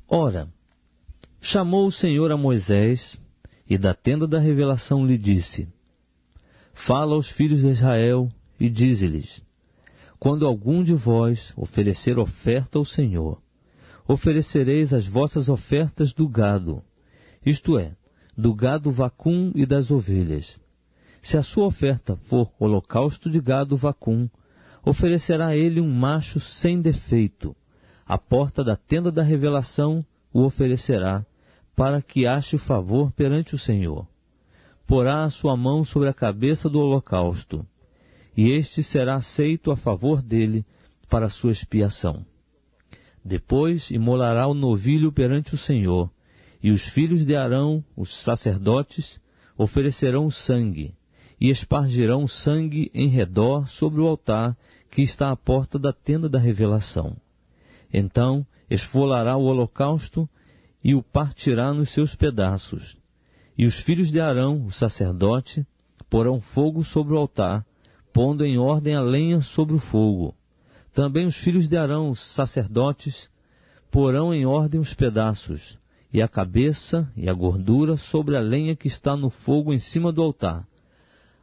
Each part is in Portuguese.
Ora, chamou o Senhor a Moisés, e da tenda da revelação lhe disse: Fala aos filhos de Israel, e dize-lhes: Quando algum de vós oferecer oferta ao Senhor, oferecereis as vossas ofertas do gado, isto é, do gado vacum e das ovelhas. Se a sua oferta for holocausto de gado vacum, oferecerá ele um macho sem defeito. À porta da tenda da revelação o oferecerá, para que ache favor perante o Senhor. Porá a sua mão sobre a cabeça do holocausto, e este será aceito a favor dele para a sua expiação. Depois imolará o novilho perante o Senhor, e os filhos de Arão, os sacerdotes, oferecerão o sangue, e espargirão o sangue em redor sobre o altar que está à porta da tenda da revelação. Então esfolará o holocausto e o partirá nos seus pedaços. E os filhos de Arão, o sacerdote, porão fogo sobre o altar, pondo em ordem a lenha sobre o fogo. Também os filhos de Arão, os sacerdotes, porão em ordem os pedaços, e a cabeça e a gordura sobre a lenha que está no fogo em cima do altar.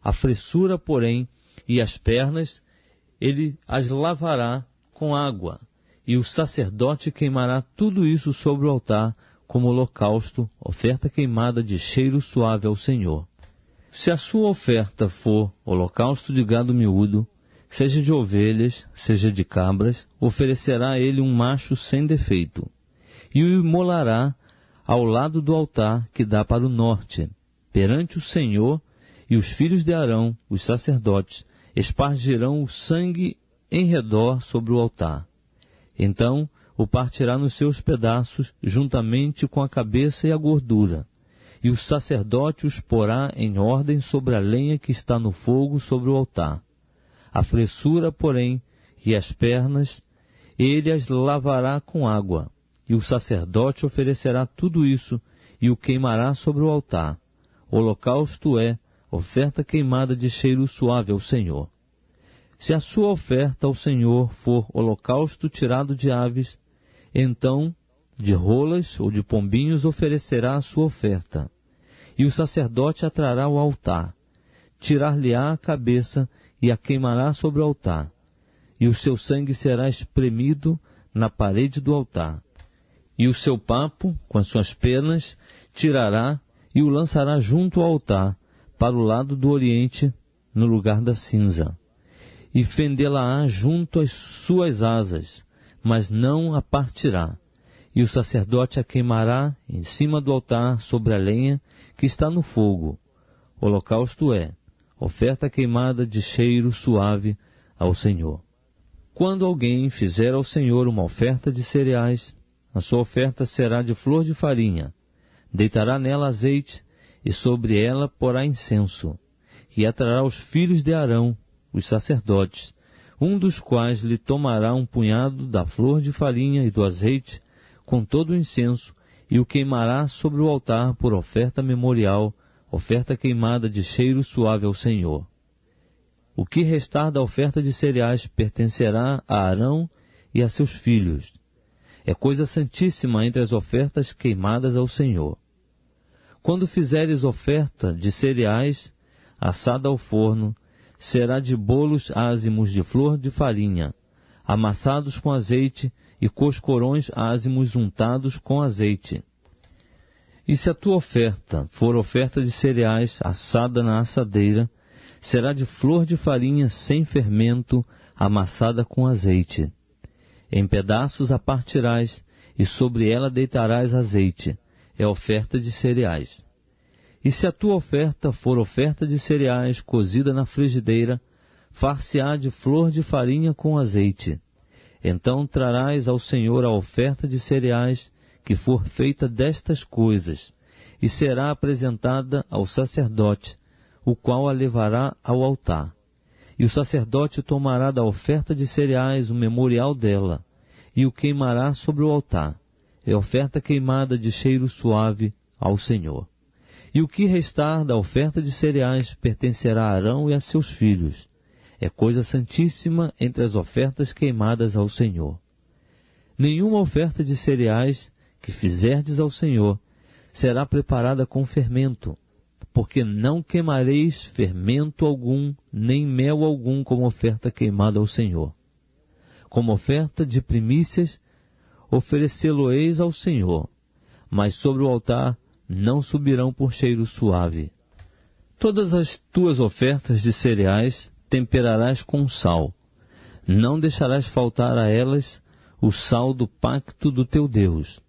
A fressura, porém, e as pernas, ele as lavará com água, e o sacerdote queimará tudo isso sobre o altar, como holocausto, oferta queimada de cheiro suave ao Senhor. Se a sua oferta for holocausto de gado miúdo, seja de ovelhas, seja de cabras, oferecerá ele um macho sem defeito, e o imolará ao lado do altar que dá para o norte, perante o Senhor, e os filhos de Arão, os sacerdotes, espargirão o sangue em redor sobre o altar. Então o partirá nos seus pedaços, juntamente com a cabeça e a gordura, e o sacerdote os porá em ordem sobre a lenha que está no fogo sobre o altar. A fressura, porém, e as pernas, ele as lavará com água, e o sacerdote oferecerá tudo isso, e o queimará sobre o altar. Holocausto é oferta queimada de cheiro suave ao Senhor. Se a sua oferta ao Senhor for holocausto tirado de aves, então de rolas ou de pombinhos oferecerá a sua oferta. E o sacerdote a trará ao altar, tirar-lhe-á a cabeça e a queimará sobre o altar. E o seu sangue será espremido na parede do altar. E o seu papo, com as suas penas, tirará e o lançará junto ao altar, para o lado do oriente, no lugar da cinza. E fendê-la-á junto às suas asas, mas não a partirá. E o sacerdote a queimará em cima do altar sobre a lenha que está no fogo. Holocausto é oferta queimada de cheiro suave ao Senhor. Quando alguém fizer ao Senhor uma oferta de cereais, a sua oferta será de flor de farinha. Deitará nela azeite, e sobre ela porá incenso, e atrará os filhos de Arão, os sacerdotes, um dos quais lhe tomará um punhado da flor de farinha e do azeite, com todo o incenso, e o queimará sobre o altar por oferta memorial, oferta queimada de cheiro suave ao Senhor. O que restar da oferta de cereais pertencerá a Arão e a seus filhos. É coisa santíssima entre as ofertas queimadas ao Senhor. Quando fizeres oferta de cereais, assada ao forno, será de bolos ázimos de flor de farinha, amassados com azeite, e coscorões ázimos untados com azeite. E se a tua oferta for oferta de cereais assada na assadeira, será de flor de farinha sem fermento, amassada com azeite. Em pedaços a partirás, e sobre ela deitarás azeite. É oferta de cereais. E se a tua oferta for oferta de cereais cozida na frigideira, far-se-á de flor de farinha com azeite. Então trarás ao Senhor a oferta de cereais que for feita destas coisas, e será apresentada ao sacerdote, o qual a levará ao altar. E o sacerdote tomará da oferta de cereais o memorial dela, e o queimará sobre o altar. É oferta queimada de cheiro suave ao Senhor. E o que restar da oferta de cereais pertencerá a Arão e a seus filhos. É coisa santíssima entre as ofertas queimadas ao Senhor. Nenhuma oferta de cereais que fizerdes ao Senhor será preparada com fermento, porque não queimareis fermento algum, nem mel algum como oferta queimada ao Senhor. Como oferta de primícias, oferecê-lo-eis ao Senhor, mas sobre o altar não subirão por cheiro suave. Todas as tuas ofertas de cereais temperarás com sal. Não deixarás faltar a elas o sal do pacto do teu Deus.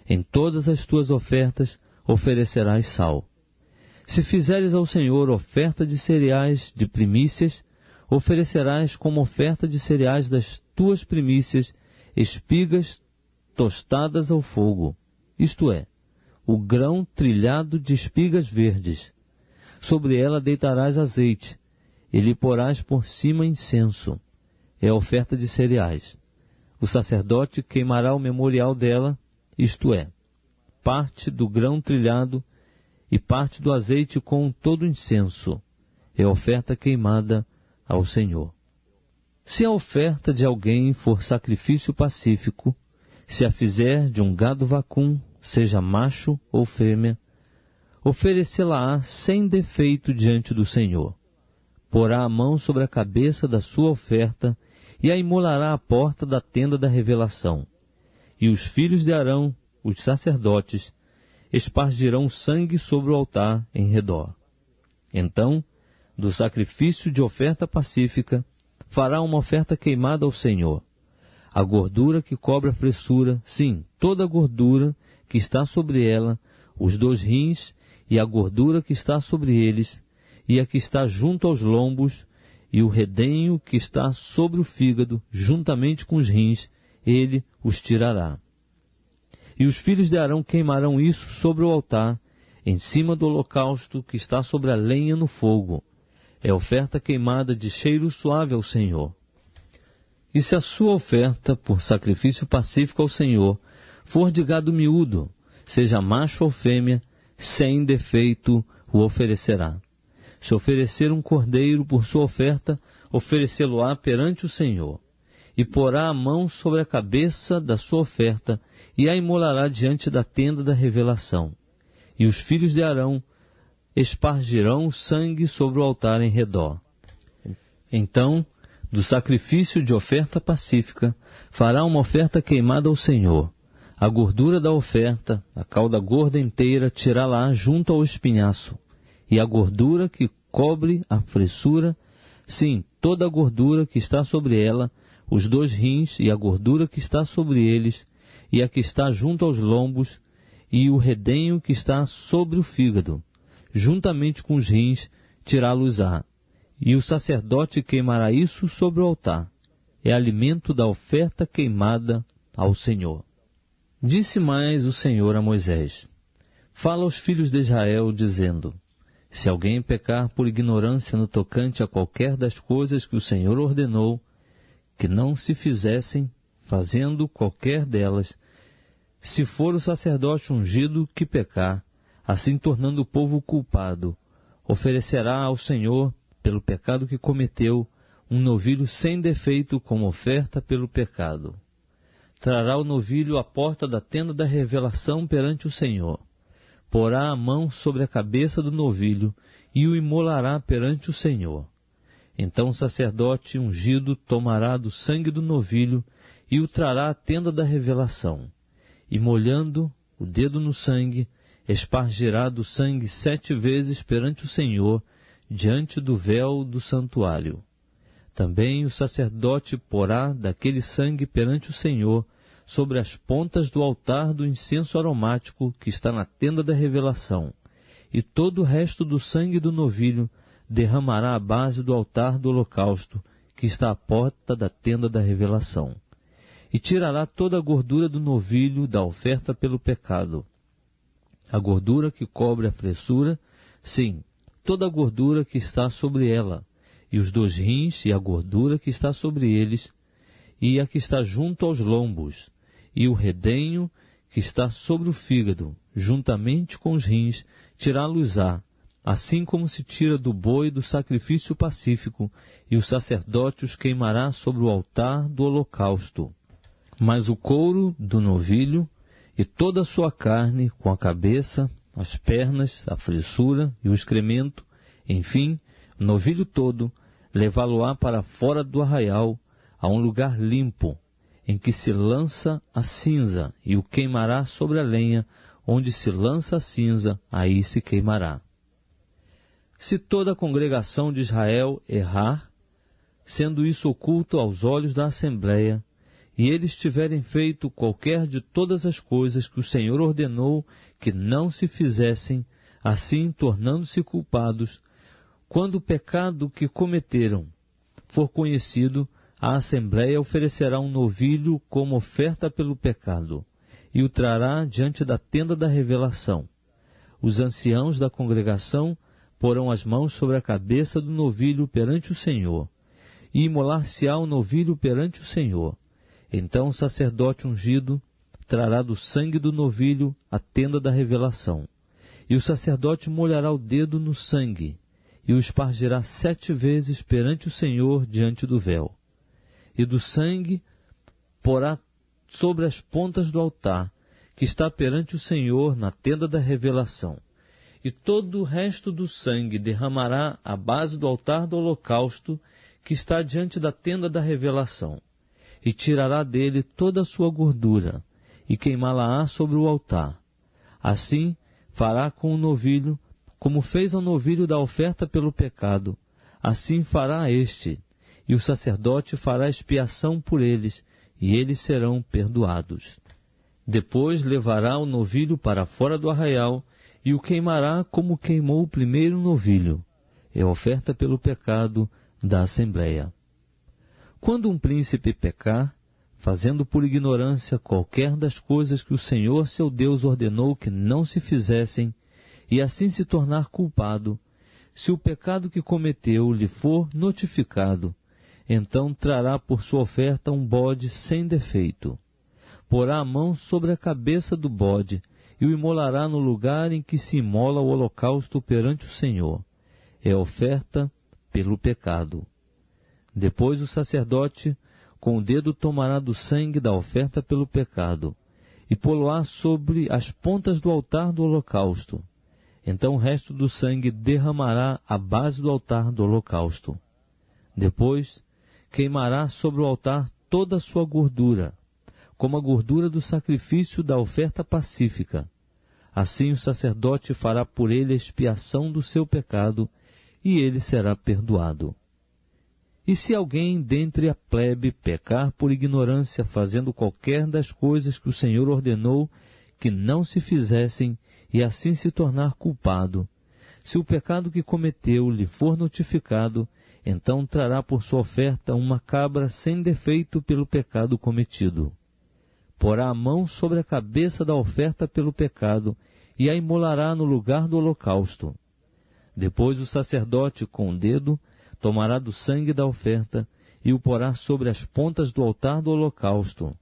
Em todas as tuas ofertas oferecerás sal. Se fizeres ao Senhor oferta de cereais de primícias, oferecerás como oferta de cereais das tuas primícias espigas tostadas ao fogo, isto é, o grão trilhado de espigas verdes. Sobre ela deitarás azeite, e lhe porás por cima incenso. É a oferta de cereais. O sacerdote queimará o memorial dela, isto é, parte do grão trilhado e parte do azeite com todo o incenso. É a oferta queimada ao Senhor. Se a oferta de alguém for sacrifício pacífico, se a fizer de um gado vacum, seja macho ou fêmea, oferecê-la-á sem defeito diante do Senhor. Porá a mão sobre a cabeça da sua oferta e a imolará à porta da tenda da revelação. E os filhos de Arão, os sacerdotes, espargirão sangue sobre o altar em redor. Então, do sacrifício de oferta pacífica, fará uma oferta queimada ao Senhor. A gordura que cobre a fressura, sim, toda a gordura que está sobre ela, os 2 rins e a gordura que está sobre eles, e a que está junto aos lombos, e o redenho que está sobre o fígado, juntamente com os rins, ele os tirará. E os filhos de Arão queimarão isso sobre o altar, em cima do holocausto que está sobre a lenha no fogo. É oferta queimada de cheiro suave ao Senhor. E se a sua oferta por sacrifício pacífico ao Senhor for de gado miúdo, seja macho ou fêmea, sem defeito o oferecerá. Se oferecer um cordeiro por sua oferta, oferecê-lo-á perante o Senhor. E porá a mão sobre a cabeça da sua oferta, e a imolará diante da tenda da revelação. E os filhos de Arão espargirão o sangue sobre o altar em redor. Então, do sacrifício de oferta pacífica, fará uma oferta queimada ao Senhor. A gordura da oferta, a cauda gorda inteira, tirá-la junto ao espinhaço. E a gordura que cobre a fressura, sim, toda a gordura que está sobre ela, os 2 rins e a gordura que está sobre eles, e a que está junto aos lombos, e o redenho que está sobre o fígado, juntamente com os rins, tirá-los-á. E o sacerdote queimará isso sobre o altar. É alimento da oferta queimada ao Senhor. Disse mais o Senhor a Moisés: Fala aos filhos de Israel, dizendo: Se alguém pecar por ignorância no tocante a qualquer das coisas que o Senhor ordenou, que não se fizessem, fazendo qualquer delas, se for o sacerdote ungido que pecar, assim tornando o povo culpado, oferecerá ao Senhor, pelo pecado que cometeu, um novilho sem defeito como oferta pelo pecado. Trará o novilho à porta da tenda da revelação perante o Senhor. Porá a mão sobre a cabeça do novilho e o imolará perante o Senhor. Então o sacerdote ungido tomará do sangue do novilho e o trará à tenda da revelação. E molhando o dedo no sangue, espargirá do sangue 7 vezes perante o Senhor, diante do véu do santuário. Também o sacerdote porá daquele sangue perante o Senhor sobre as pontas do altar do incenso aromático que está na tenda da revelação, e todo o resto do sangue do novilho derramará à base do altar do holocausto, que está à porta da tenda da revelação. E tirará toda a gordura do novilho da oferta pelo pecado. A gordura que cobre a fressura, sim, toda a gordura que está sobre ela, e os 2 rins e a gordura que está sobre eles, e a que está junto aos lombos, e o redenho que está sobre o fígado, juntamente com os rins, tirá-los-á, assim como se tira do boi do sacrifício pacífico, e o sacerdote os queimará sobre o altar do holocausto. Mas o couro do novilho e toda a sua carne, com a cabeça, as pernas, a fressura e o excremento, enfim, o novilho todo, levá-lo-á para fora do arraial, a um lugar limpo, em que se lança a cinza, e o queimará sobre a lenha, onde se lança a cinza, aí se queimará. Se toda a congregação de Israel errar, sendo isso oculto aos olhos da Assembleia, e eles tiverem feito qualquer de todas as coisas que o Senhor ordenou que não se fizessem, assim tornando-se culpados, quando o pecado que cometeram for conhecido, a Assembleia oferecerá um novilho como oferta pelo pecado, e o trará diante da tenda da revelação. Os anciãos da congregação porão as mãos sobre a cabeça do novilho perante o Senhor, e imolar-se-á o novilho perante o Senhor. Então o sacerdote ungido trará do sangue do novilho a tenda da revelação, e o sacerdote molhará o dedo no sangue, e o espargirá 7 vezes perante o Senhor diante do véu. E do sangue porá sobre as pontas do altar, que está perante o Senhor na tenda da revelação. E todo o resto do sangue derramará à base do altar do holocausto, que está diante da tenda da revelação. E tirará dele toda a sua gordura, e queimá-la-á sobre o altar. Assim fará com o novilho, como fez ao novilho da oferta pelo pecado, assim fará este, e o sacerdote fará expiação por eles, e eles serão perdoados. Depois levará o novilho para fora do arraial, e o queimará como queimou o primeiro novilho. É oferta pelo pecado da Assembleia. Quando um príncipe pecar, fazendo por ignorância qualquer das coisas que o Senhor seu Deus ordenou que não se fizessem, e assim se tornar culpado, se o pecado que cometeu lhe for notificado, então trará por sua oferta um bode sem defeito. Porá a mão sobre a cabeça do bode, e o imolará no lugar em que se imola o holocausto perante o Senhor. É oferta pelo pecado. Depois o sacerdote com o dedo tomará do sangue da oferta pelo pecado, e pô-lo-á sobre as pontas do altar do holocausto. Então o resto do sangue derramará à base do altar do holocausto. Depois queimará sobre o altar toda a sua gordura, como a gordura do sacrifício da oferta pacífica. Assim o sacerdote fará por ele a expiação do seu pecado, e ele será perdoado. E se alguém dentre a plebe pecar por ignorância, fazendo qualquer das coisas que o Senhor ordenou que não se fizessem, e assim se tornar culpado, se o pecado que cometeu lhe for notificado, então trará por sua oferta uma cabra sem defeito pelo pecado cometido. Porá a mão sobre a cabeça da oferta pelo pecado, e a imolará no lugar do holocausto. Depois o sacerdote, com o dedo, tomará do sangue da oferta, e o porá sobre as pontas do altar do holocausto,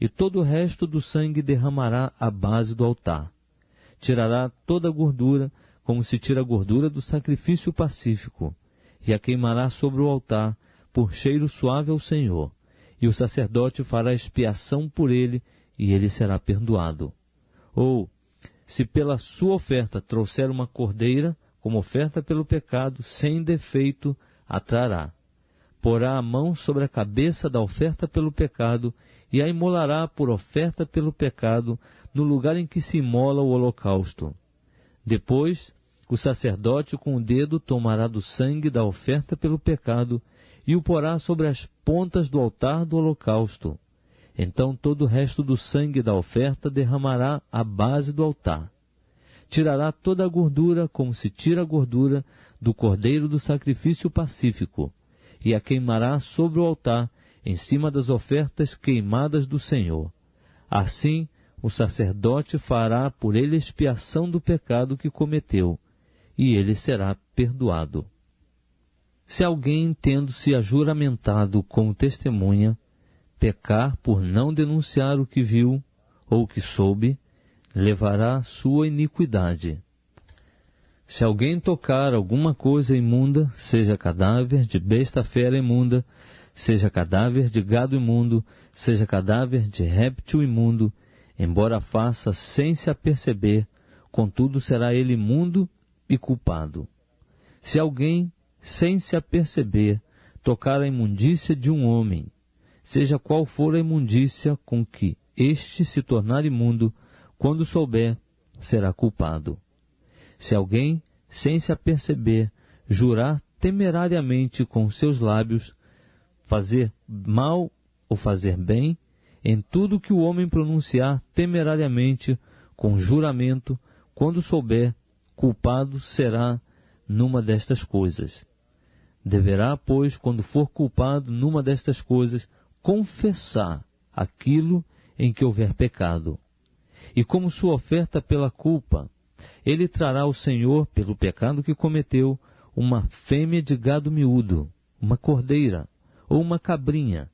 e todo o resto do sangue derramará à base do altar. Tirará toda a gordura, como se tira a gordura do sacrifício pacífico, e a queimará sobre o altar, por cheiro suave ao Senhor, e o sacerdote fará expiação por ele, e ele será perdoado. Ou, se pela sua oferta trouxer uma cordeira, como oferta pelo pecado, sem defeito, a trará. Porá a mão sobre a cabeça da oferta pelo pecado, e a imolará por oferta pelo pecado, no lugar em que se imola o holocausto. Depois, o sacerdote com o dedo tomará do sangue da oferta pelo pecado, e o porá sobre as pontas do altar do holocausto. Então todo o resto do sangue da oferta derramará à base do altar. Tirará toda a gordura, como se tira a gordura do cordeiro do sacrifício pacífico, e a queimará sobre o altar, em cima das ofertas queimadas do Senhor. Assim, o sacerdote fará por ele expiação do pecado que cometeu, e ele será perdoado. Se alguém, tendo-se ajuramentado como testemunha, pecar por não denunciar o que viu ou o que soube, levará sua iniquidade. Se alguém tocar alguma coisa imunda, seja cadáver de besta fera imunda, seja cadáver de gado imundo, seja cadáver de réptil imundo, embora faça sem se aperceber, contudo será ele imundo e culpado. Se alguém, sem se aperceber, tocar a imundícia de um homem, seja qual for a imundícia com que este se tornar imundo, quando souber, será culpado. Se alguém, sem se aperceber, jurar temerariamente com seus lábios, fazer mal ou fazer bem, em tudo que o homem pronunciar temerariamente com juramento, quando souber, culpado será numa destas coisas. Deverá, pois, quando for culpado numa destas coisas, confessar aquilo em que houver pecado. E como sua oferta pela culpa, ele trará ao Senhor, pelo pecado que cometeu, uma fêmea de gado miúdo, uma cordeira ou uma cabrinha,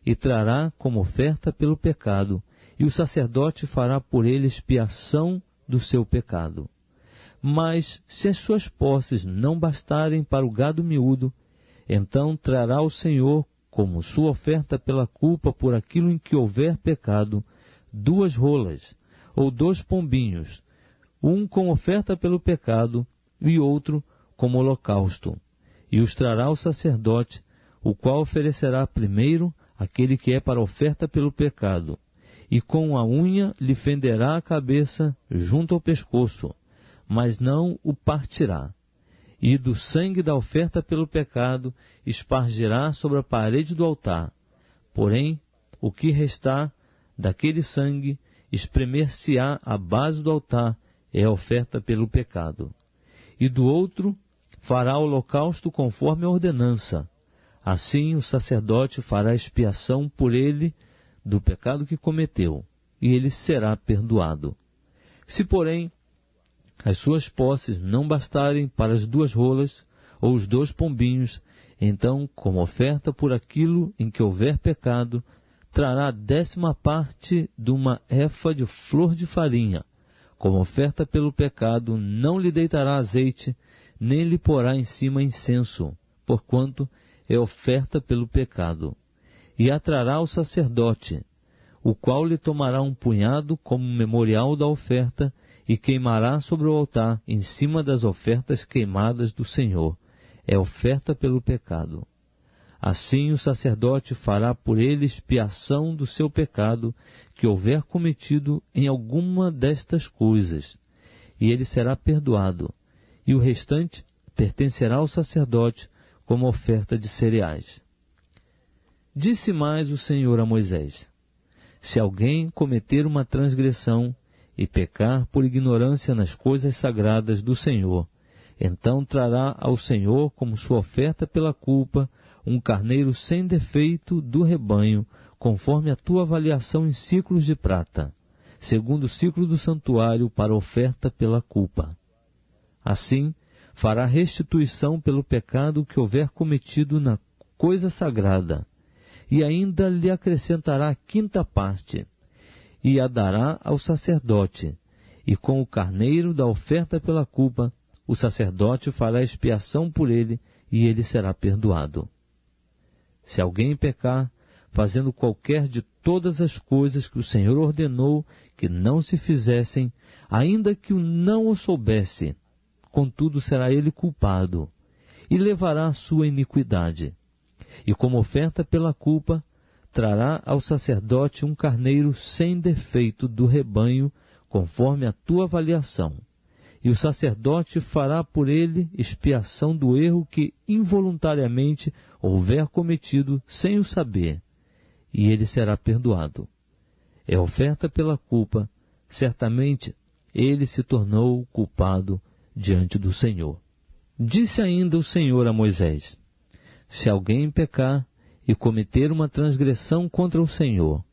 e trará como oferta pelo pecado, e o sacerdote fará por ele expiação do seu pecado. Mas, se as suas posses não bastarem para o gado miúdo, então trará ao Senhor, como sua oferta pela culpa por aquilo em que houver pecado, 2 rolas, ou 2 pombinhos, um como oferta pelo pecado, e outro como holocausto. E os trará ao sacerdote, o qual oferecerá primeiro aquele que é para oferta pelo pecado, e com a unha lhe fenderá a cabeça junto ao pescoço, mas não o partirá. E do sangue da oferta pelo pecado espargirá sobre a parede do altar. Porém, o que restar daquele sangue espremer-se-á à base do altar, é a oferta pelo pecado. E do outro fará holocausto conforme a ordenança. Assim o sacerdote fará expiação por ele do pecado que cometeu, e ele será perdoado. Se, porém, as suas posses não bastarem para as 2 rolas ou os 2 pombinhos, então, como oferta por aquilo em que houver pecado, trará a 10ª parte de uma efa de flor de farinha. Como oferta pelo pecado, não lhe deitará azeite, nem lhe porá em cima incenso, porquanto é oferta pelo pecado. E a trará ao sacerdote, o qual lhe tomará um punhado como memorial da oferta, e queimará sobre o altar, em cima das ofertas queimadas do Senhor. É oferta pelo pecado. Assim o sacerdote fará por ele expiação do seu pecado que houver cometido em alguma destas coisas, e ele será perdoado, e o restante pertencerá ao sacerdote como oferta de cereais. Disse mais o Senhor a Moisés: se alguém cometer uma transgressão e pecar por ignorância nas coisas sagradas do Senhor, então trará ao Senhor como sua oferta pela culpa um carneiro sem defeito do rebanho, conforme a tua avaliação em siclos de prata, segundo o ciclo do santuário para oferta pela culpa. Assim, fará restituição pelo pecado que houver cometido na coisa sagrada, e ainda lhe acrescentará a 5ª parte, e a dará ao sacerdote, e com o carneiro da oferta pela culpa, o sacerdote fará expiação por ele, e ele será perdoado. Se alguém pecar, fazendo qualquer de todas as coisas que o Senhor ordenou que não se fizessem, ainda que o não o soubesse, contudo será ele culpado, e levará a sua iniquidade. E como oferta pela culpa, trará ao sacerdote um carneiro sem defeito do rebanho, conforme a tua avaliação. E o sacerdote fará por ele expiação do erro que involuntariamente houver cometido sem o saber, e ele será perdoado. É oferta pela culpa, certamente ele se tornou culpado diante do Senhor. Disse ainda o Senhor a Moisés: se alguém pecar e cometer uma transgressão contra o Senhor,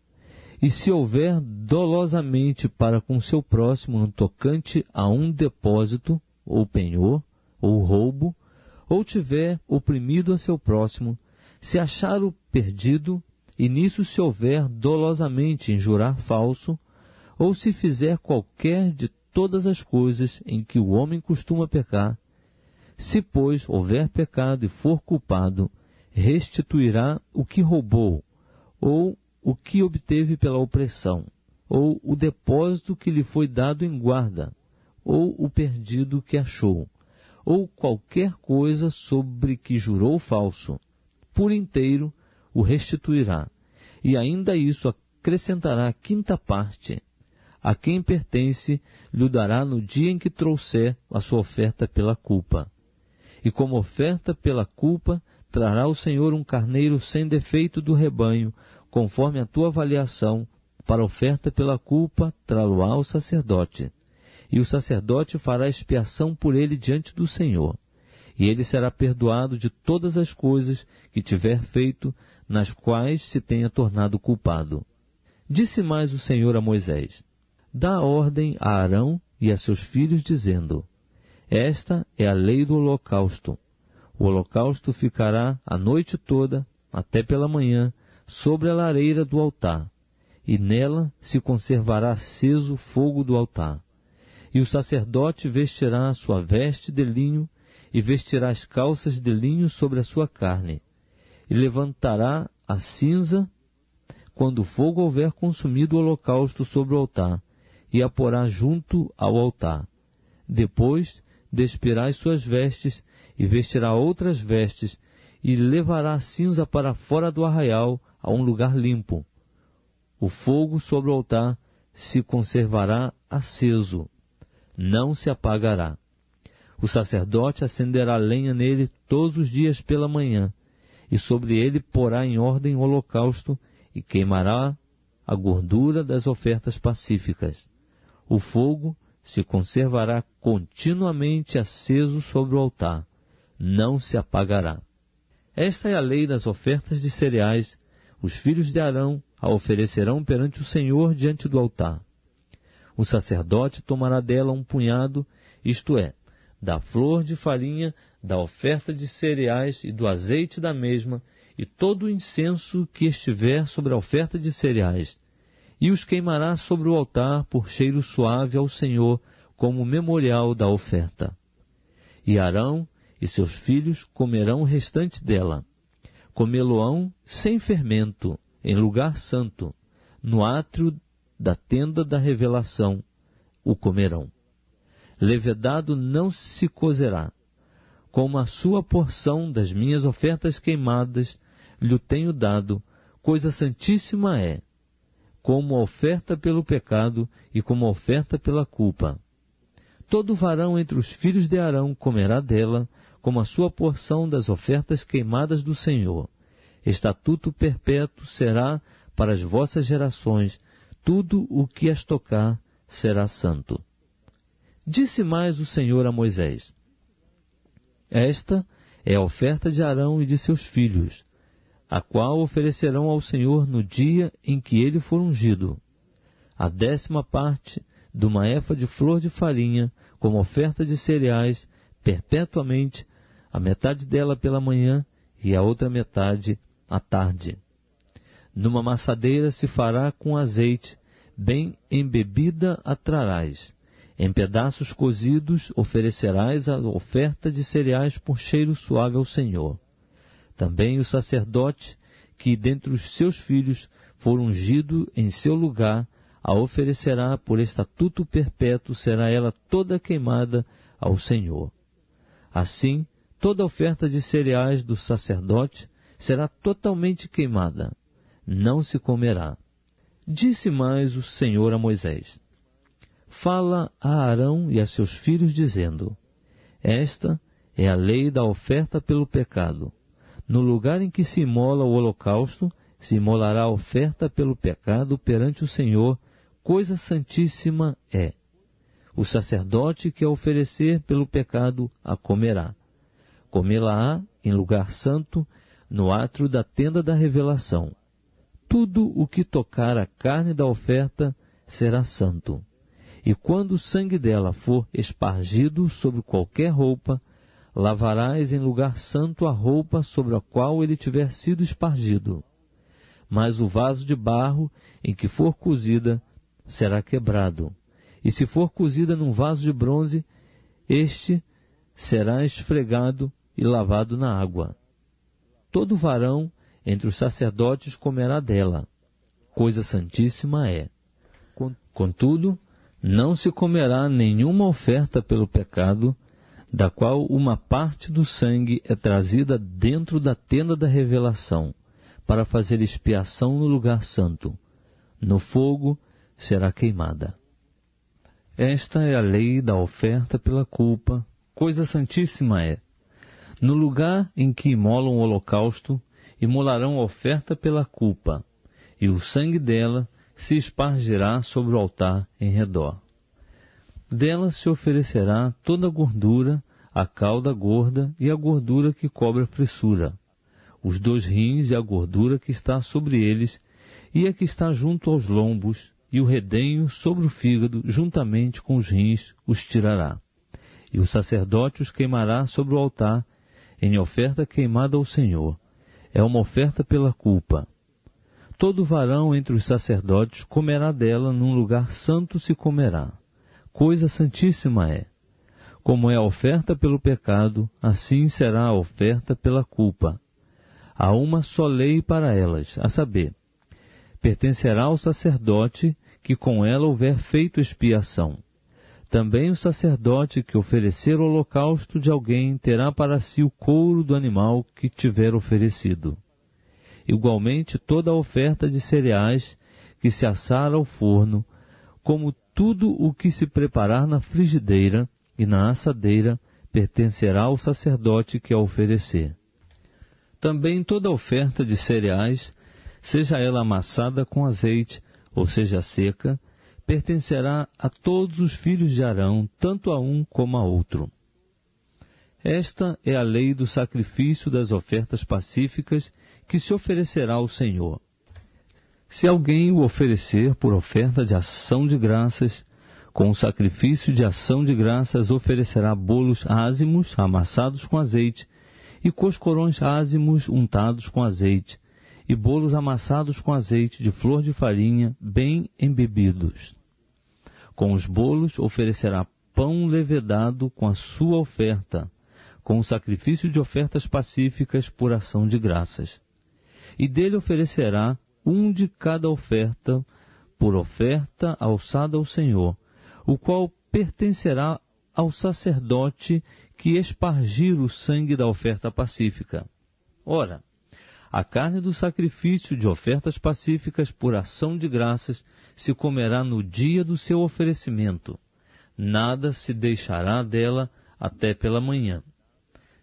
e se houver dolosamente para com seu próximo no tocante a um depósito, ou penhor, ou roubo, ou tiver oprimido a seu próximo, se achar-o perdido, e nisso se houver dolosamente em jurar falso, ou se fizer qualquer de todas as coisas em que o homem costuma pecar, se, pois, houver pecado e for culpado, restituirá o que roubou, ou o que obteve pela opressão, ou o depósito que lhe foi dado em guarda, ou o perdido que achou, ou qualquer coisa sobre que jurou falso, por inteiro o restituirá, e ainda isso acrescentará a quinta parte. A quem pertence lhe dará no dia em que trouxer a sua oferta pela culpa. E como oferta pela culpa, trará o Senhor um carneiro sem defeito do rebanho, conforme a tua avaliação. Para oferta pela culpa, trá-lo-á o sacerdote. E o sacerdote fará expiação por ele diante do Senhor. E ele será perdoado de todas as coisas que tiver feito, nas quais se tenha tornado culpado. Disse mais o Senhor a Moisés: dá ordem a Arão e a seus filhos, dizendo: esta é a lei do holocausto. O holocausto ficará a noite toda, até pela manhã, sobre a lareira do altar, e nela se conservará aceso o fogo do altar. E o sacerdote vestirá a sua veste de linho, e vestirá as calças de linho sobre a sua carne, e levantará a cinza quando o fogo houver consumido o holocausto sobre o altar, e a porá junto ao altar. Depois despirá as suas vestes, e vestirá outras vestes, e levará a cinza para fora do arraial, a um lugar limpo. O fogo sobre o altar se conservará aceso, não se apagará. O sacerdote acenderá lenha nele todos os dias pela manhã, e sobre ele porá em ordem o holocausto, e queimará a gordura das ofertas pacíficas. O fogo se conservará continuamente aceso sobre o altar, não se apagará. Esta é a lei das ofertas de cereais. Os filhos de Arão a oferecerão perante o Senhor diante do altar. O sacerdote tomará dela um punhado, isto é, da flor de farinha, da oferta de cereais e do azeite da mesma, e todo o incenso que estiver sobre a oferta de cereais, e os queimará sobre o altar por cheiro suave ao Senhor, como memorial da oferta. E Arão e seus filhos comerão o restante dela. Comê-lo-ão sem fermento, em lugar santo, no átrio da tenda da revelação, o comerão. Levedado não se cozerá. Como a sua porção das minhas ofertas queimadas lhe tenho dado, coisa santíssima é, como a oferta pelo pecado e como a oferta pela culpa. Todo varão entre os filhos de Arão comerá dela, como a sua porção das ofertas queimadas do Senhor. Estatuto perpétuo será para as vossas gerações, tudo o que as tocar será santo. Disse mais o Senhor a Moisés: esta é a oferta de Arão e de seus filhos, a qual oferecerão ao Senhor no dia em que ele for ungido: a 10ª parte de uma efa de flor de farinha, como oferta de cereais, perpetuamente, a metade dela pela manhã e a outra metade à tarde. Numa maçadeira se fará com azeite, bem embebida a trarás. Em pedaços cozidos oferecerás a oferta de cereais por cheiro suave ao Senhor. Também o sacerdote, que dentre os seus filhos for ungido em seu lugar, a oferecerá por estatuto perpétuo, será ela toda queimada ao Senhor. Assim, toda oferta de cereais do sacerdote será totalmente queimada, não se comerá. Disse mais o Senhor a Moisés: fala a Arão e a seus filhos, dizendo: esta é a lei da oferta pelo pecado. No lugar em que se imola o holocausto, se imolará a oferta pelo pecado perante o Senhor, coisa santíssima é. O sacerdote que a oferecer pelo pecado a comerá. Comê-la-á em lugar santo, no átrio da tenda da revelação. Tudo o que tocar a carne da oferta será santo. E quando o sangue dela for espargido sobre qualquer roupa, lavarás em lugar santo a roupa sobre a qual ele tiver sido espargido. Mas o vaso de barro em que for cozida será quebrado. E se for cozida num vaso de bronze, este será esfregado e lavado na água. Todo varão entre os sacerdotes comerá dela. Coisa santíssima é. Contudo, não se comerá nenhuma oferta pelo pecado, da qual uma parte do sangue é trazida dentro da tenda da revelação, para fazer expiação no lugar santo. No fogo será queimada. Esta é a lei da oferta pela culpa, coisa santíssima é. No lugar em que imolam o holocausto, imolarão a oferta pela culpa, e o sangue dela se espargirá sobre o altar em redor. Dela se oferecerá toda a gordura, a cauda gorda e a gordura que cobre a fressura, os 2 rins e a gordura que está sobre eles, e a que está junto aos lombos, e o redenho sobre o fígado, juntamente com os rins, os tirará. E o sacerdote os queimará sobre o altar, em oferta queimada ao Senhor. É uma oferta pela culpa. Todo varão entre os sacerdotes comerá dela, num lugar santo se comerá. Coisa santíssima é. Como é a oferta pelo pecado, assim será a oferta pela culpa. Há uma só lei para elas, a saber, pertencerá ao sacerdote que com ela houver feito expiação. Também o sacerdote que oferecer o holocausto de alguém terá para si o couro do animal que tiver oferecido. Igualmente toda a oferta de cereais que se assar ao forno, como tudo o que se preparar na frigideira e na assadeira, pertencerá ao sacerdote que a oferecer. Também toda a oferta de cereais, seja ela amassada com azeite, ou seja seca, pertencerá a todos os filhos de Arão, tanto a um como a outro. Esta é a lei do sacrifício das ofertas pacíficas que se oferecerá ao Senhor. Se alguém o oferecer por oferta de ação de graças, com o sacrifício de ação de graças oferecerá bolos ázimos amassados com azeite, e coscorões ázimos untados com azeite, e bolos amassados com azeite de flor de farinha, bem embebidos. Com os bolos oferecerá pão levedado com a sua oferta, com o sacrifício de ofertas pacíficas por ação de graças. E dele oferecerá um de cada oferta, por oferta alçada ao Senhor, o qual pertencerá ao sacerdote que espargir o sangue da oferta pacífica. Ora, a carne do sacrifício de ofertas pacíficas por ação de graças se comerá no dia do seu oferecimento. Nada se deixará dela até pela manhã.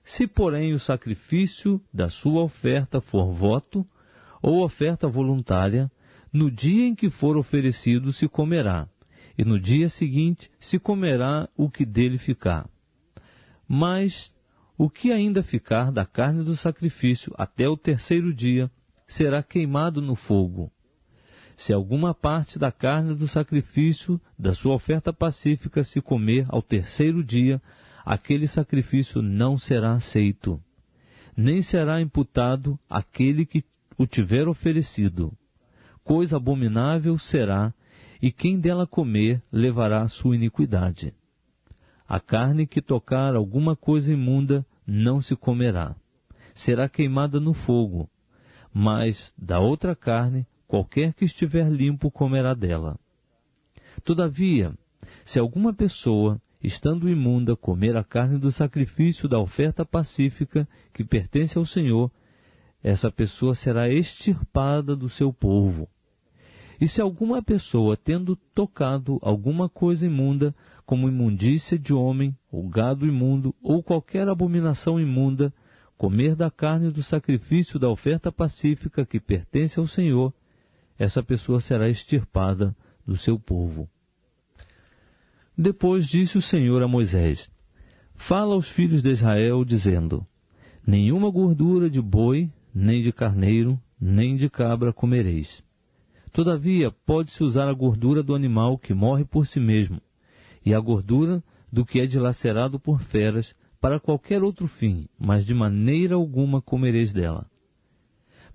Se, porém, o sacrifício da sua oferta for voto ou oferta voluntária, no dia em que for oferecido se comerá, e no dia seguinte se comerá o que dele ficar. Mas o que ainda ficar da carne do sacrifício até o 3º dia será queimado no fogo. Se alguma parte da carne do sacrifício da sua oferta pacífica se comer ao 3º dia, aquele sacrifício não será aceito, nem será imputado àquele que o tiver oferecido. Coisa abominável será, e quem dela comer levará a sua iniquidade. A carne que tocar alguma coisa imunda não se comerá, será queimada no fogo, mas da outra carne, qualquer que estiver limpo comerá dela. Todavia, se alguma pessoa, estando imunda, comer a carne do sacrifício da oferta pacífica que pertence ao Senhor, essa pessoa será extirpada do seu povo. E se alguma pessoa, tendo tocado alguma coisa imunda, como imundícia de homem, ou gado imundo, ou qualquer abominação imunda, comer da carne do sacrifício da oferta pacífica que pertence ao Senhor, essa pessoa será extirpada do seu povo. Depois disse o Senhor a Moisés: Fala aos filhos de Israel, dizendo: Nenhuma gordura de boi, nem de carneiro, nem de cabra comereis. Todavia, pode-se usar a gordura do animal que morre por si mesmo, e a gordura do que é dilacerado por feras, para qualquer outro fim, mas de maneira alguma comereis dela.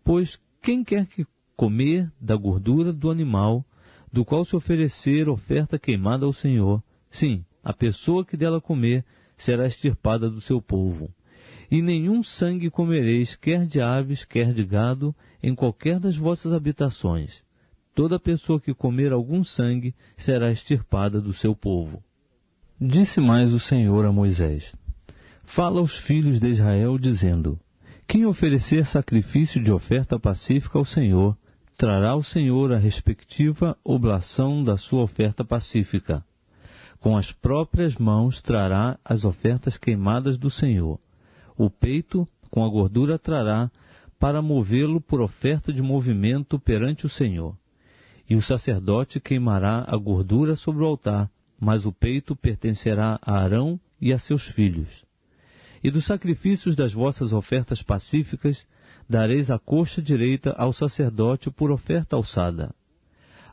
Pois quem quer que comer da gordura do animal, do qual se oferecer oferta queimada ao Senhor, sim, a pessoa que dela comer será extirpada do seu povo. E nenhum sangue comereis, quer de aves, quer de gado, em qualquer das vossas habitações. toda pessoa que comer algum sangue será extirpada do seu povo. Disse mais o Senhor a Moisés: Fala aos filhos de Israel, dizendo: Quem oferecer sacrifício de oferta pacífica ao Senhor, trará ao Senhor a respectiva oblação da sua oferta pacífica. Com as próprias mãos trará as ofertas queimadas do Senhor. O peito com a gordura trará, para movê-lo por oferta de movimento perante o Senhor. E o sacerdote queimará a gordura sobre o altar, mas o peito pertencerá a Arão e a seus filhos. E dos sacrifícios das vossas ofertas pacíficas, dareis a coxa direita ao sacerdote por oferta alçada.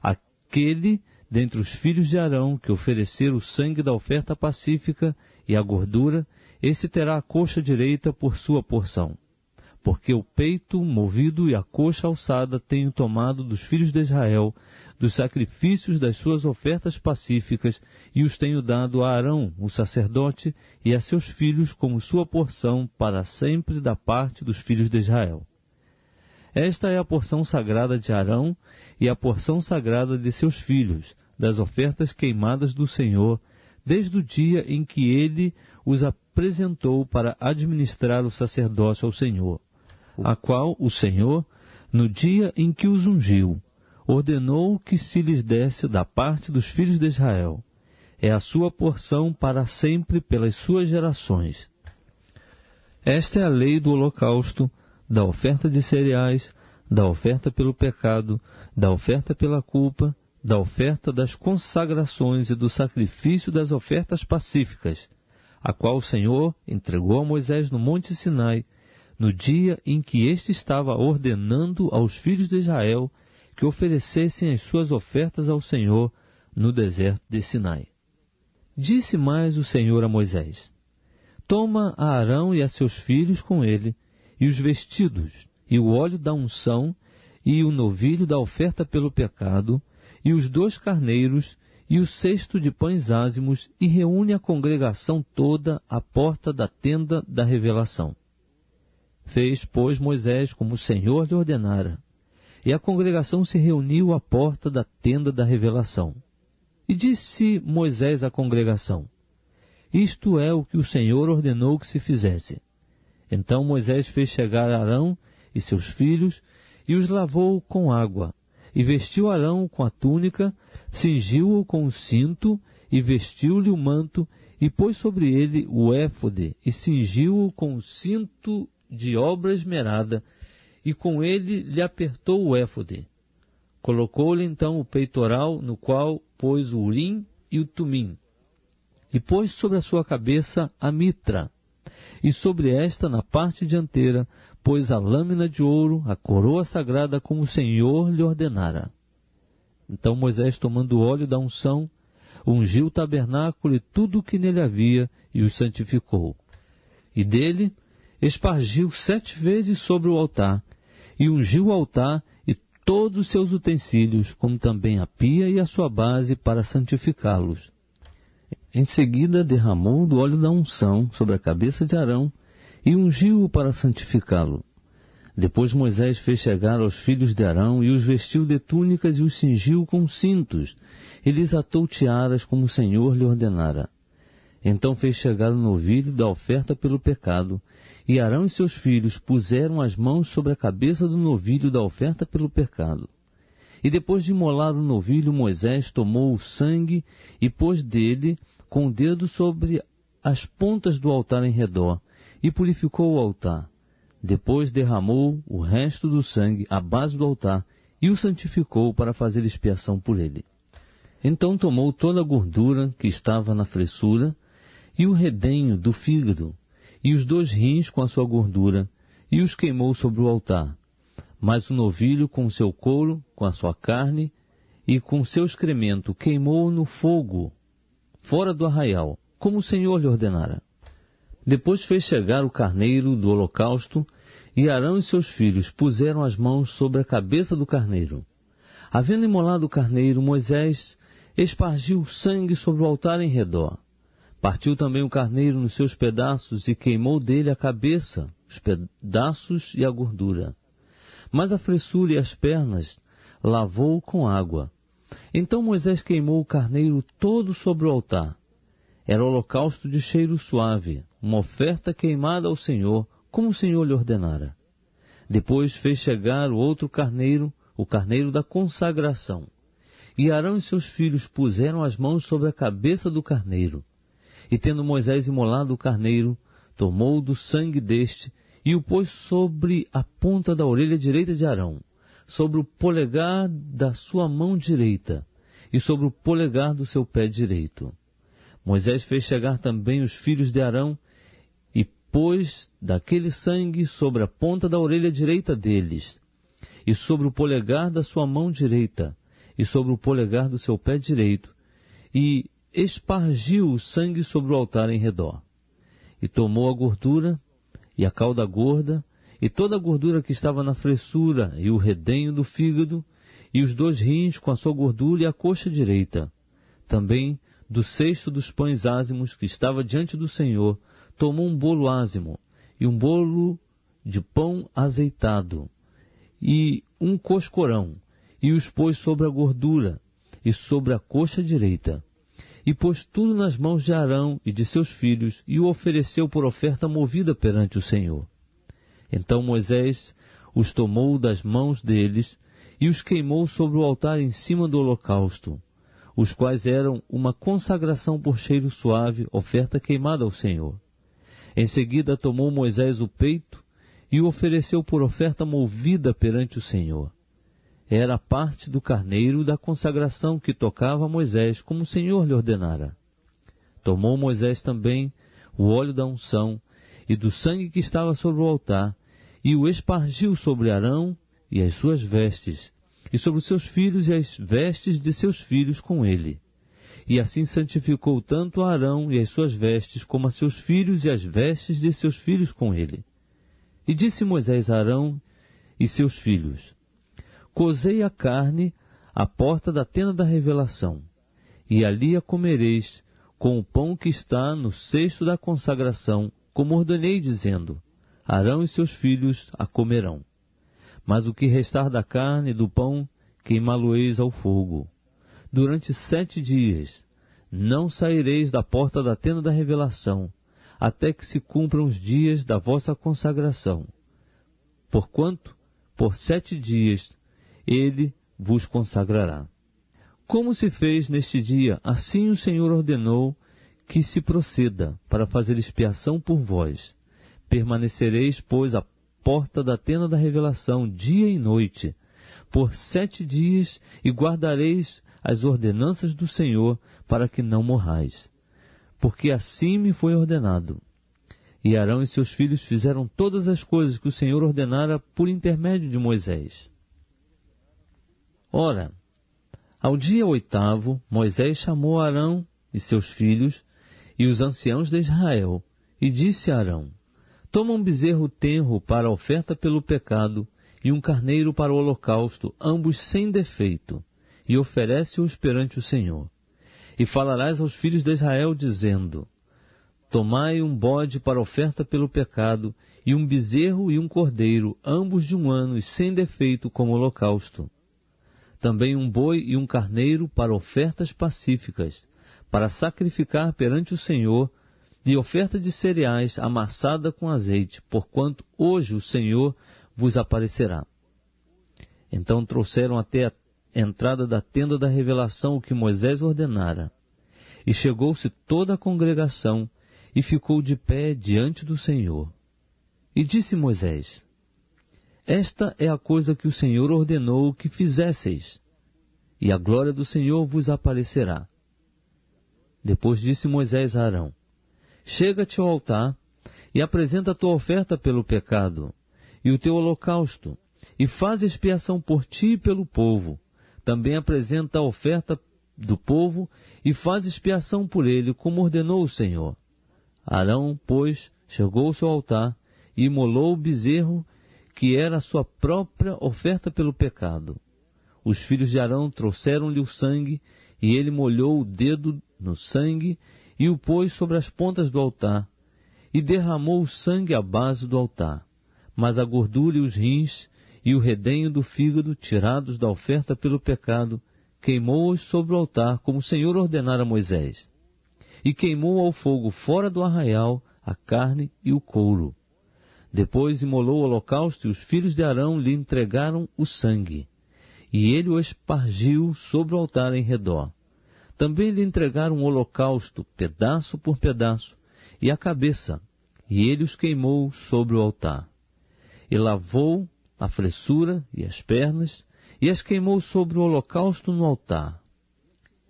Aquele dentre os filhos de Arão que oferecer o sangue da oferta pacífica e a gordura, esse terá a coxa direita por sua porção. Porque o peito movido e a coxa alçada tenho tomado dos filhos de Israel, dos sacrifícios das suas ofertas pacíficas, e os tenho dado a Arão, o sacerdote, e a seus filhos como sua porção para sempre da parte dos filhos de Israel. Esta é a porção sagrada de Arão e a porção sagrada de seus filhos, das ofertas queimadas do Senhor, desde o dia em que ele os apresentou para administrar o sacerdócio ao Senhor, a qual o Senhor, no dia em que os ungiu, ordenou que se lhes desse da parte dos filhos de Israel. É a sua porção para sempre pelas suas gerações. Esta é a lei do holocausto, da oferta de cereais, da oferta pelo pecado, da oferta pela culpa, da oferta das consagrações e do sacrifício das ofertas pacíficas, a qual o Senhor entregou a Moisés no Monte Sinai, no dia em que este estava ordenando aos filhos de Israel que oferecessem as suas ofertas ao Senhor no deserto de Sinai. Disse mais o Senhor a Moisés: Toma a Arão e a seus filhos com ele, e os vestidos, e o óleo da unção, e o novilho da oferta pelo pecado, e os 2 carneiros, e o cesto de pães ázimos, e reúne a congregação toda à porta da tenda da revelação. Fez, pois, Moisés como o Senhor lhe ordenara, e a congregação se reuniu à porta da tenda da revelação. E disse Moisés à congregação: Isto é o que o Senhor ordenou que se fizesse. Então Moisés fez chegar Arão e seus filhos, e os lavou com água, e vestiu Arão com a túnica, cingiu-o com o cinto, e vestiu-lhe o manto, e pôs sobre ele o éfode, e cingiu-o com o cinto de obra esmerada, e com ele lhe apertou o éfode. Colocou-lhe então o peitoral, no qual pôs o urim e o tumim, e pôs sobre a sua cabeça a mitra, e sobre esta, na parte dianteira, pôs a lâmina de ouro, a coroa sagrada, como o Senhor lhe ordenara. Então Moisés, tomando o óleo da unção, ungiu o tabernáculo e tudo o que nele havia, e o santificou. E dele espargiu 7 vezes sobre o altar, e ungiu o altar e todos os seus utensílios, como também a pia e a sua base, para santificá-los. Em seguida derramou do óleo da unção sobre a cabeça de Arão, e ungiu-o para santificá-lo. Depois Moisés fez chegar aos filhos de Arão, e os vestiu de túnicas e os cingiu com cintos, e lhes atou tiaras, como o Senhor lhe ordenara. Então fez chegar o novilho da oferta pelo pecado, e Arão e seus filhos puseram as mãos sobre a cabeça do novilho da oferta pelo pecado. E depois de imolar o novilho, Moisés tomou o sangue e pôs dele com o dedo sobre as pontas do altar em redor, e purificou o altar. Depois derramou o resto do sangue à base do altar, e o santificou para fazer expiação por ele. Então tomou toda a gordura que estava na fressura, e o redenho do fígado, e os 2 rins com a sua gordura, e os queimou sobre o altar. Mas o novilho com o seu couro, com a sua carne, e com o seu excremento, queimou no fogo, fora do arraial, como o Senhor lhe ordenara. Depois fez chegar o carneiro do holocausto, e Arão e seus filhos puseram as mãos sobre a cabeça do carneiro. Havendo imolado o carneiro, Moisés espargiu o sangue sobre o altar em redor. Partiu também o carneiro nos seus pedaços e queimou dele a cabeça, os pedaços e a gordura. Mas a fressura e as pernas lavou-o com água. Então Moisés queimou o carneiro todo sobre o altar. Era holocausto de cheiro suave, uma oferta queimada ao Senhor, como o Senhor lhe ordenara. Depois fez chegar o outro carneiro, o carneiro da consagração. E Arão e seus filhos puseram as mãos sobre a cabeça do carneiro. E tendo Moisés imolado o carneiro, tomou do sangue deste e o pôs sobre a ponta da orelha direita de Arão, sobre o polegar da sua mão direita e sobre o polegar do seu pé direito. Moisés fez chegar também os filhos de Arão e pôs daquele sangue sobre a ponta da orelha direita deles, e sobre o polegar da sua mão direita, e sobre o polegar do seu pé direito, e espargiu o sangue sobre o altar em redor. E tomou a gordura, e a cauda gorda, e toda a gordura que estava na fressura, e o redenho do fígado, e os 2 rins com a sua gordura e a coxa direita. Também do cesto dos pães ázimos que estava diante do Senhor, tomou um bolo ázimo, e um bolo de pão azeitado, e um coscorão, e os pôs sobre a gordura, e sobre a coxa direita. E pôs tudo nas mãos de Arão e de seus filhos, e o ofereceu por oferta movida perante o Senhor. Então Moisés os tomou das mãos deles, e os queimou sobre o altar em cima do holocausto, os quais eram uma consagração por cheiro suave, oferta queimada ao Senhor. Em seguida tomou Moisés o peito, e o ofereceu por oferta movida perante o Senhor. Era parte do carneiro da consagração que tocava a Moisés, como o Senhor lhe ordenara. Tomou Moisés também o óleo da unção e do sangue que estava sobre o altar, e o espargiu sobre Arão e as suas vestes, e sobre os seus filhos e as vestes de seus filhos com ele. E assim santificou tanto a Arão e as suas vestes, como a seus filhos e as vestes de seus filhos com ele. E disse Moisés a Arão e seus filhos: Cozei a carne à porta da tenda da revelação, e ali a comereis, com o pão que está no cesto da consagração, como ordenei, dizendo: Arão e seus filhos a comerão. Mas o que restar da carne e do pão, queimá-lo-eis ao fogo. Durante 7 dias não saireis da porta da tenda da revelação, até que se cumpram os dias da vossa consagração. Porquanto, por 7 dias, ele vos consagrará. Como se fez neste dia, assim o Senhor ordenou que se proceda, para fazer expiação por vós. Permanecereis, pois, à porta da tenda da revelação, dia e noite, por 7 dias, e guardareis as ordenanças do Senhor, para que não morrais. Porque assim me foi ordenado. E Arão e seus filhos fizeram todas as coisas que o Senhor ordenara por intermédio de Moisés. Ora, ao dia 8º, Moisés chamou Arão e seus filhos e os anciãos de Israel, e disse a Arão: Toma um bezerro tenro para a oferta pelo pecado, e um carneiro para o holocausto, ambos sem defeito, e oferece-os perante o Senhor. E falarás aos filhos de Israel, dizendo: Tomai um bode para a oferta pelo pecado, e um bezerro e um cordeiro, ambos de 1 ano e sem defeito, como holocausto. Também um boi e um carneiro para ofertas pacíficas, para sacrificar perante o Senhor, e oferta de cereais amassada com azeite, porquanto hoje o Senhor vos aparecerá. Então trouxeram até a entrada da tenda da revelação o que Moisés ordenara. E chegou-se toda a congregação, e ficou de pé diante do Senhor. E disse Moisés: Esta é a coisa que o Senhor ordenou que fizesseis, e a glória do Senhor vos aparecerá. Depois disse Moisés a Arão: Chega-te ao altar, e apresenta a tua oferta pelo pecado, e o teu holocausto, e faz expiação por ti e pelo povo. Também apresenta a oferta do povo, e faz expiação por ele, como ordenou o Senhor. Arão, pois, chegou-se ao altar, e imolou o bezerro, que era a sua própria oferta pelo pecado. Os filhos de Arão trouxeram-lhe o sangue, e ele molhou o dedo no sangue, e o pôs sobre as pontas do altar, e derramou o sangue à base do altar. Mas a gordura e os rins, e o redenho do fígado, tirados da oferta pelo pecado, queimou-os sobre o altar, como o Senhor ordenara a Moisés. E queimou ao fogo fora do arraial a carne e o couro. Depois imolou o holocausto, e os filhos de Arão lhe entregaram o sangue. E ele o espargiu sobre o altar em redor. Também lhe entregaram o holocausto, pedaço por pedaço, e a cabeça, e ele os queimou sobre o altar. E lavou a fressura e as pernas, e as queimou sobre o holocausto no altar.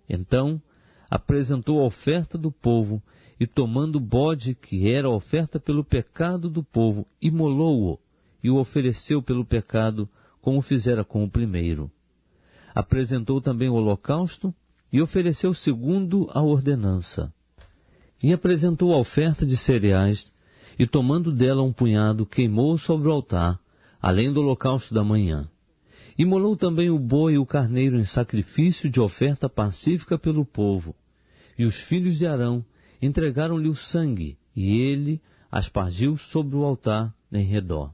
Então apresentou a oferta do povo, e tomando o bode, que era a oferta pelo pecado do povo, imolou-o, e o ofereceu pelo pecado, como fizera com o primeiro. Apresentou também o holocausto, e ofereceu segundo a ordenança. E apresentou a oferta de cereais, e tomando dela um punhado, queimou sobre o altar, além do holocausto da manhã. Imolou também o boi e o carneiro em sacrifício de oferta pacífica pelo povo. E os filhos de Arão entregaram-lhe o sangue, e ele aspargiu sobre o altar em redor.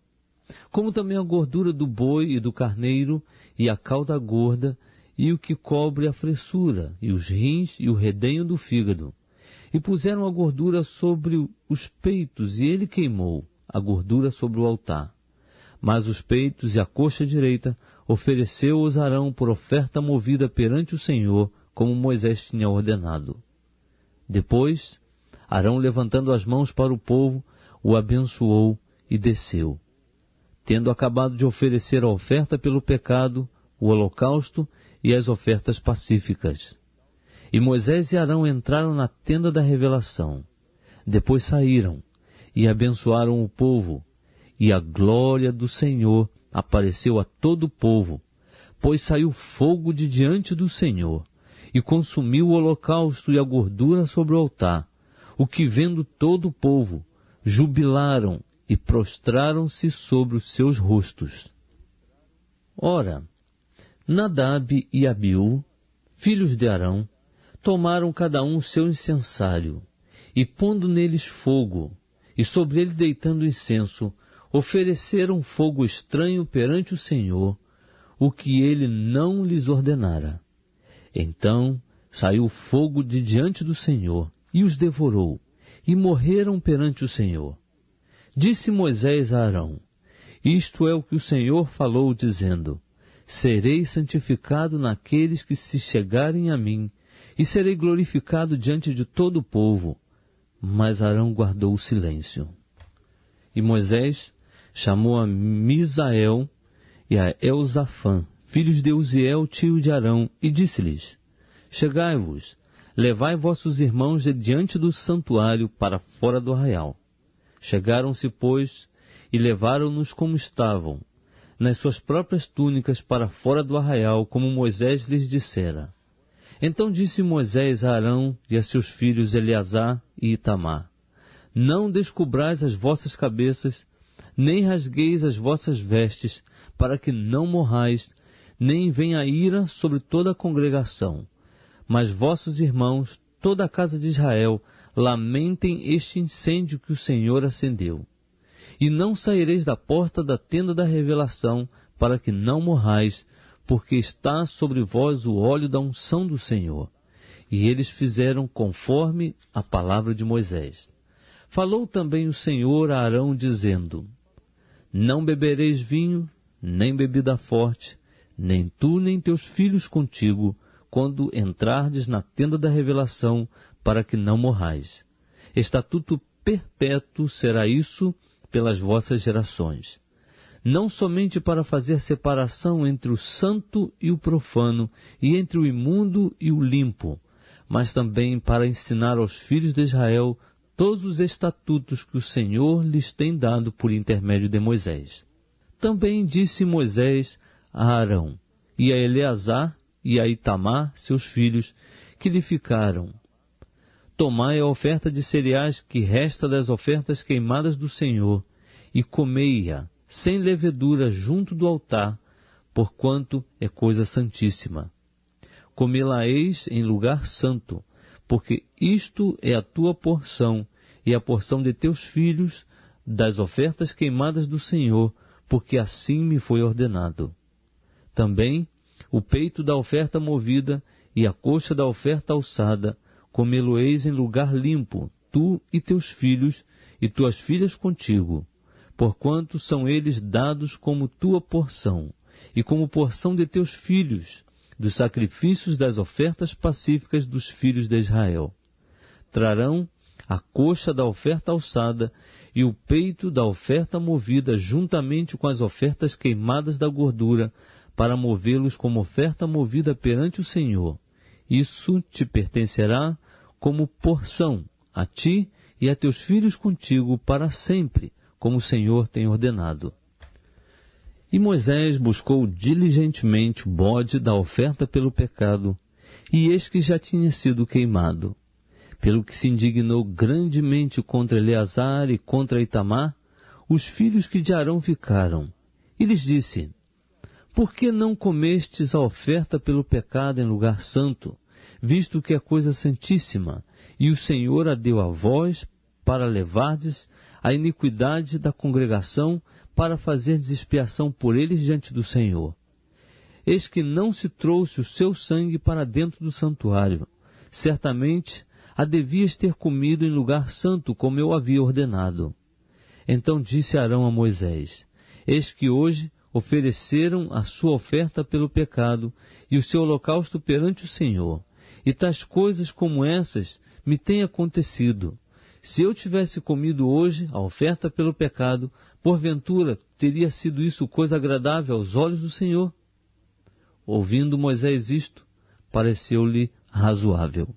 Como também a gordura do boi e do carneiro, e a cauda gorda, e o que cobre a fressura, e os rins e o redenho do fígado. E puseram a gordura sobre os peitos, e ele queimou a gordura sobre o altar. Mas os peitos e a coxa direita ofereceu-os Arão por oferta movida perante o Senhor, como Moisés tinha ordenado. Depois, Arão, levantando as mãos para o povo, o abençoou e desceu. Tendo acabado de oferecer a oferta pelo pecado, o holocausto e as ofertas pacíficas. E Moisés e Arão entraram na tenda da revelação. Depois saíram e abençoaram o povo, e a glória do Senhor apareceu a todo o povo, pois saiu fogo de diante do Senhor, e consumiu o holocausto e a gordura sobre o altar, o que vendo todo o povo, jubilaram e prostraram-se sobre os seus rostos. Ora, Nadab e Abiú, filhos de Arão, tomaram cada um o seu incensário, e pondo neles fogo, e sobre ele deitando incenso, ofereceram fogo estranho perante o Senhor, o que ele não lhes ordenara. Então saiu fogo de diante do Senhor, e os devorou, e morreram perante o Senhor. Disse Moisés a Arão: Isto é o que o Senhor falou, dizendo: Serei santificado naqueles que se chegarem a mim, e serei glorificado diante de todo o povo. Mas Arão guardou o silêncio. E Moisés chamou a Misael e a Elzafã, filhos de Uziel, tio de Arão, e disse-lhes: Chegai-vos, levai vossos irmãos de diante do santuário para fora do arraial. Chegaram-se, pois, e levaram-nos como estavam, nas suas próprias túnicas para fora do arraial, como Moisés lhes dissera. Então disse Moisés a Arão e a seus filhos Eleazar e Itamar: Não descubrais as vossas cabeças, nem rasgueis as vossas vestes, para que não morrais, nem venha a ira sobre toda a congregação. Mas vossos irmãos, toda a casa de Israel, lamentem este incêndio que o Senhor acendeu. E não saireis da porta da tenda da revelação, para que não morrais, porque está sobre vós o óleo da unção do Senhor. E eles fizeram conforme a palavra de Moisés. Falou também o Senhor a Arão, dizendo: Não bebereis vinho, nem bebida forte, nem tu nem teus filhos contigo, quando entrardes na tenda da revelação, para que não morrais. Estatuto perpétuo será isso pelas vossas gerações. Não somente para fazer separação entre o santo e o profano, e entre o imundo e o limpo, mas também para ensinar aos filhos de Israel todos os estatutos que o Senhor lhes tem dado por intermédio de Moisés. Também disse Moisés a Arão, e a Eleazar e a Itamar, seus filhos, que lhe ficaram: Tomai a oferta de cereais que resta das ofertas queimadas do Senhor, e comei-a, sem levedura, junto do altar, porquanto é coisa santíssima. Comê-la-eis em lugar santo, porque isto é a tua porção, e a porção de teus filhos, das ofertas queimadas do Senhor, porque assim me foi ordenado. Também o peito da oferta movida e a coxa da oferta alçada comê-lo-eis em lugar limpo, tu e teus filhos e tuas filhas contigo, porquanto são eles dados como tua porção, e como porção de teus filhos, dos sacrifícios das ofertas pacíficas dos filhos de Israel. Trarão a coxa da oferta alçada e o peito da oferta movida juntamente com as ofertas queimadas da gordura, para movê-los como oferta movida perante o Senhor. Isso te pertencerá como porção a ti e a teus filhos contigo para sempre, como o Senhor tem ordenado. E Moisés buscou diligentemente o bode da oferta pelo pecado, e eis que já tinha sido queimado. Pelo que se indignou grandemente contra Eleazar e contra Itamar, os filhos que de Arão ficaram, e lhes disse: por que não comestes a oferta pelo pecado em lugar santo, visto que é coisa santíssima, e o Senhor a deu a vós para levardes a iniquidade da congregação, para fazerdes expiação por eles diante do Senhor? Eis que não se trouxe o seu sangue para dentro do santuário. Certamente a devias ter comido em lugar santo, como eu havia ordenado. Então disse Arão a Moisés: eis que hoje ofereceram a sua oferta pelo pecado e o seu holocausto perante o Senhor, e tais coisas como essas me têm acontecido. Se eu tivesse comido hoje a oferta pelo pecado, porventura teria sido isso coisa agradável aos olhos do Senhor? Ouvindo Moisés isto, pareceu-lhe razoável.